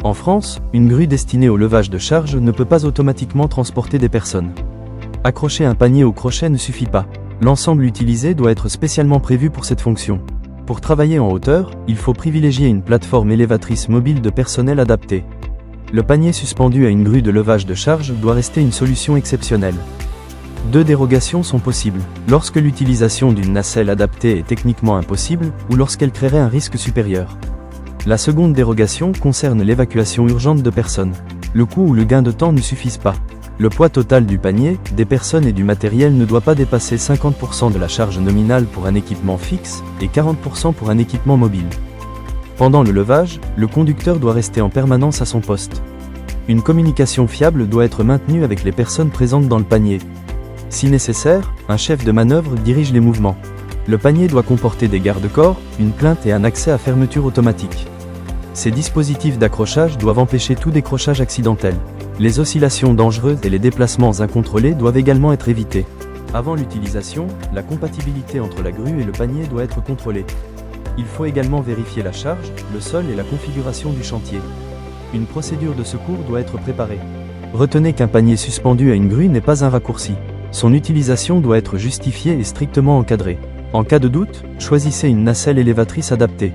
En France, une grue destinée au levage de charge ne peut pas automatiquement transporter des personnes. Accrocher un panier au crochet ne suffit pas. L'ensemble utilisé doit être spécialement prévu pour cette fonction. Pour travailler en hauteur, il faut privilégier une plateforme élévatrice mobile de personnel adaptée. Le panier suspendu à une grue de levage de charge doit rester une solution exceptionnelle. 2 dérogations sont possibles, lorsque l'utilisation d'une nacelle adaptée est techniquement impossible ou lorsqu'elle créerait un risque supérieur. La seconde dérogation concerne l'évacuation urgente de personnes. Le coût ou le gain de temps ne suffisent pas. Le poids total du panier, des personnes et du matériel ne doit pas dépasser 50% de la charge nominale pour un équipement fixe et 40% pour un équipement mobile. Pendant le levage, le conducteur doit rester en permanence à son poste. Une communication fiable doit être maintenue avec les personnes présentes dans le panier. Si nécessaire, un chef de manœuvre dirige les mouvements. Le panier doit comporter des garde-corps, une plainte et un accès à fermeture automatique. Ces dispositifs d'accrochage doivent empêcher tout décrochage accidentel. Les oscillations dangereuses et les déplacements incontrôlés doivent également être évités. Avant l'utilisation, la compatibilité entre la grue et le panier doit être contrôlée. Il faut également vérifier la charge, le sol et la configuration du chantier. Une procédure de secours doit être préparée. Retenez qu'un panier suspendu à une grue n'est pas un raccourci. Son utilisation doit être justifiée et strictement encadrée. En cas de doute, choisissez une nacelle élévatrice adaptée.